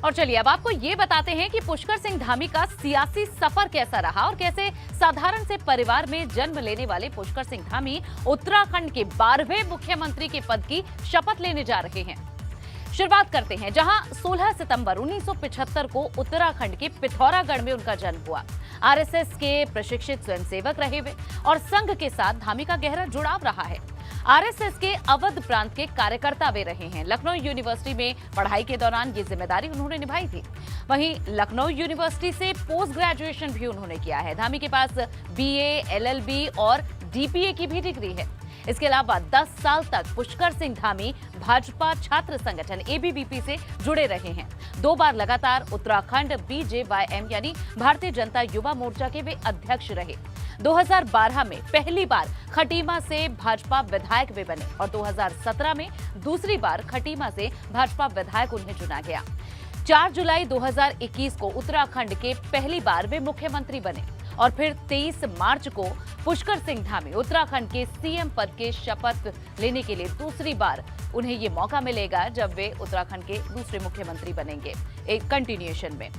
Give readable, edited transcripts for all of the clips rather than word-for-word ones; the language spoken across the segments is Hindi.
और चलिए अब आपको ये बताते हैं कि पुष्कर सिंह धामी का सियासी सफर कैसा रहा और कैसे साधारण से परिवार में जन्म लेने वाले पुष्कर सिंह धामी उत्तराखंड के 12वें मुख्यमंत्री के पद की शपथ लेने जा रहे हैं। शुरुआत करते हैं जहां 16 सितंबर 1975 को उत्तराखंड के पिथौरागढ़ में उनका जन्म हुआ। आरएसएस के प्रशिक्षित स्वयंसेवक रहे वे और संघ के साथ धामी का गहरा जुड़ाव रहा है। आरएसएस के अवध प्रांत के कार्यकर्ता वे रहे हैं। लखनऊ यूनिवर्सिटी में पढ़ाई के दौरान ये जिम्मेदारी उन्होंने निभाई थी। वहीं लखनऊ यूनिवर्सिटी से पोस्ट ग्रेजुएशन भी उन्होंने किया है। धामी के पास बीए, एलएलबी और डीपीए की भी डिग्री है। इसके अलावा 10 साल तक पुष्कर सिंह धामी भाजपा छात्र संगठन एबीवीपी से जुड़े रहे हैं। 2 बार लगातार उत्तराखंड बीजेवाईएम यानी भारतीय जनता युवा मोर्चा के वे अध्यक्ष रहे। 2012 में पहली बार खटीमा से भाजपा विधायक वे बने और 2017 में दूसरी बार खटीमा से भाजपा विधायक उन्हें चुना गया। 4 जुलाई 2021 को उत्तराखंड के पहली बार वे मुख्यमंत्री बने और फिर 23 मार्च को पुष्कर सिंह धामी उत्तराखंड के सीएम पद के शपथ लेने के लिए दूसरी बार उन्हें ये मौका मिलेगा जब वे उत्तराखंड के दूसरे मुख्यमंत्री बनेंगे। एक कंटिन्यूएशन में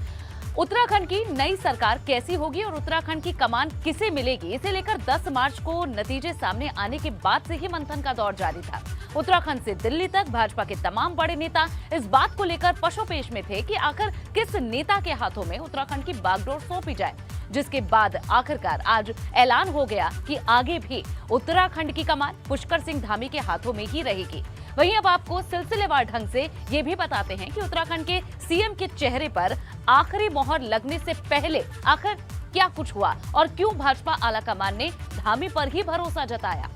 उत्तराखंड की नई सरकार कैसी होगी और उत्तराखंड की कमान किसे मिलेगी, इसे लेकर 10 मार्च को नतीजे सामने आने के बाद से ही मंथन का दौर जारी था। उत्तराखंड से दिल्ली तक भाजपा के तमाम बड़े नेता इस बात को लेकर पशोपेश में थे कि आखिर किस नेता के हाथों में उत्तराखंड की बागडोर सौंपी जाए, जिसके बाद आखिरकार आज ऐलान हो गया कि आगे भी उत्तराखंड की कमान पुष्कर सिंह धामी के हाथों में ही रहेगी। वहीं अब आपको सिलसिलेवार ढंग से ये भी बताते हैं कि उत्तराखंड के सीएम के चेहरे पर आखिरी मोहर लगने से पहले आखिर क्या कुछ हुआ और क्यों भाजपा आलाकमान ने धामी पर ही भरोसा जताया।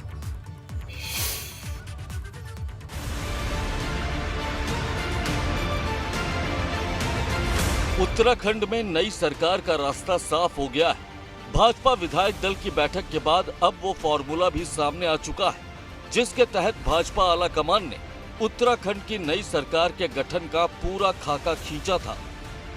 उत्तराखंड में नई सरकार का रास्ता साफ हो गया है। भाजपा विधायक दल की बैठक के बाद अब वो फॉर्मूला भी सामने आ चुका है, जिसके तहत भाजपा आलाकमान ने उत्तराखंड की नई सरकार के गठन का पूरा खाका खींचा था।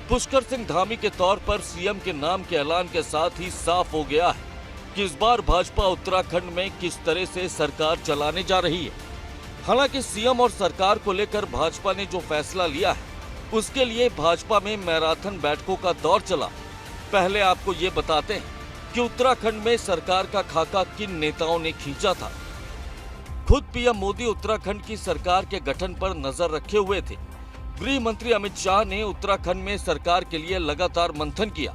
पुष्कर सिंह धामी के तौर पर सीएम के नाम के ऐलान के साथ ही साफ हो गया है कि इस बार भाजपा उत्तराखंड में किस तरह से सरकार चलाने जा रही है। हालांकि सीएम और सरकार को लेकर भाजपा ने जो फैसला लिया है उसके लिए भाजपा में मैराथन बैठकों का दौर चला। पहले आपको ये बताते हैं कि उत्तराखंड में सरकार का खाका किन नेताओं ने खींचा था। खुद पीएम मोदी उत्तराखंड की सरकार के गठन पर नजर रखे हुए थे। गृह मंत्री अमित शाह ने उत्तराखंड में सरकार के लिए लगातार मंथन किया।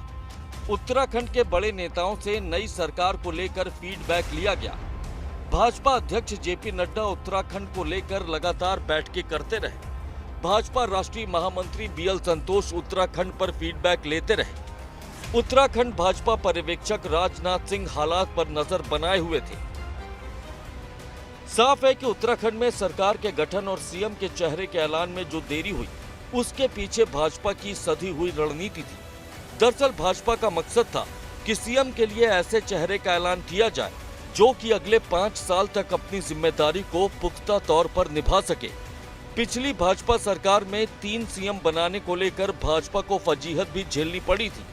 उत्तराखंड के बड़े नेताओं से नई सरकार को लेकर फीडबैक लिया गया। भाजपा अध्यक्ष जेपी नड्डा उत्तराखंड को लेकर लगातार बैठकें करते रहे। भाजपा राष्ट्रीय महामंत्री बीएल संतोष उत्तराखंड पर फीडबैक लेते रहे। उत्तराखंड भाजपा पर्यवेक्षक राजनाथ सिंह हालात पर नजर बनाए हुए थे। साफ है कि उत्तराखंड में सरकार के गठन और सीएम के चेहरे के ऐलान में जो देरी हुई उसके पीछे भाजपा की सधी हुई रणनीति थी। दरअसल भाजपा का मकसद था कि सीएम के लिए ऐसे चेहरे का ऐलान किया जाए जो कि अगले 5 साल तक अपनी जिम्मेदारी को पुख्ता तौर पर निभा सके। पिछली भाजपा सरकार में 3 सीएम बनाने को लेकर भाजपा को फजीहत भी झेलनी पड़ी थी।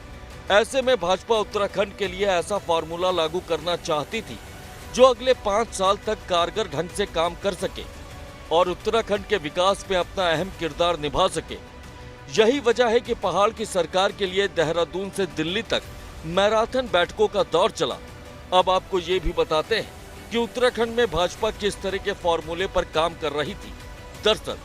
ऐसे में भाजपा उत्तराखंड के लिए ऐसा फार्मूला लागू करना चाहती थी जो अगले 5 साल तक कारगर ढंग से काम कर सके और उत्तराखंड के विकास में अपना अहम किरदार निभा सके। यही वजह है कि पहाड़ की सरकार के लिए देहरादून से दिल्ली तक मैराथन बैठकों का दौर चला। अब आपको ये भी बताते हैं कि उत्तराखंड में भाजपा किस तरह के फॉर्मूले पर काम कर रही थी। दरअसल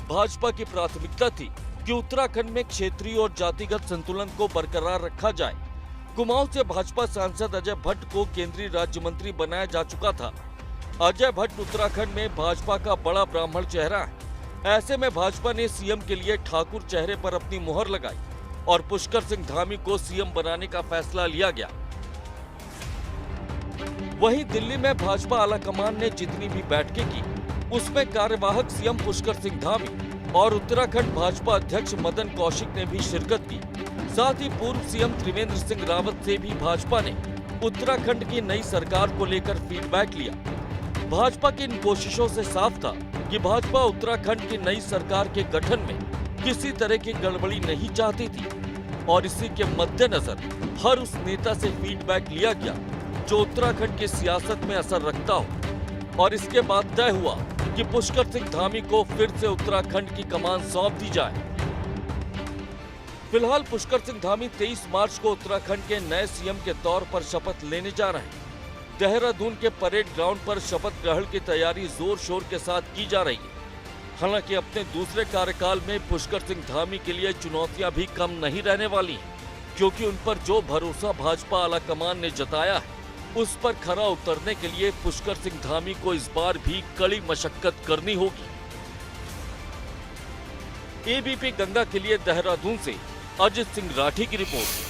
भाजपा की प्राथमिकता थी कि उत्तराखंड में क्षेत्रीय और जातिगत संतुलन को बरकरार रखा जाए। कुमाऊं से भाजपा सांसद अजय भट्ट को केंद्रीय राज्य मंत्री बनाया जा चुका था। अजय भट्ट उत्तराखंड में भाजपा का बड़ा ब्राह्मण चेहरा है। ऐसे में भाजपा ने सीएम के लिए ठाकुर चेहरे पर अपनी मुहर लगाई और पुष्कर सिंह धामी को सीएम बनाने का फैसला लिया गया। वहीं दिल्ली में भाजपा आलाकमान ने जितनी भी बैठकें की उसमें कार्यवाहक सीएम पुष्कर सिंह धामी और उत्तराखंड भाजपा अध्यक्ष मदन कौशिक ने भी शिरकत की। साथ ही पूर्व सीएम त्रिवेंद्र सिंह रावत से भी भाजपा ने उत्तराखंड की नई सरकार को लेकर फीडबैक लिया। भाजपा की इन कोशिशों से साफ था कि भाजपा उत्तराखंड की नई सरकार के गठन में किसी तरह की गड़बड़ी नहीं चाहती थी और इसी के मद्देनजर हर उस नेता से फीडबैक लिया गया जो उत्तराखंड की सियासत में असर रखता हो। और इसके बाद तय हुआ कि पुष्कर सिंह धामी को फिर से उत्तराखंड की कमान सौंप दी जाए। फिलहाल पुष्कर सिंह धामी 23 मार्च को उत्तराखंड के नए सीएम के तौर पर शपथ लेने जा रहे हैं। देहरादून के परेड ग्राउंड पर शपथ ग्रहण की तैयारी जोर शोर के साथ की जा रही है। हालांकि अपने दूसरे कार्यकाल में पुष्कर सिंह धामी के लिए चुनौतियां भी कम नहीं रहने वाली हैं, क्योंकि उन पर जो भरोसा भाजपा आलाकमान ने जताया है उस पर खरा उतरने के लिए पुष्कर सिंह धामी को इस बार भी कड़ी मशक्कत करनी होगी। एबीपी गंगा के लिए देहरादून से अजित सिंह राठी की रिपोर्ट।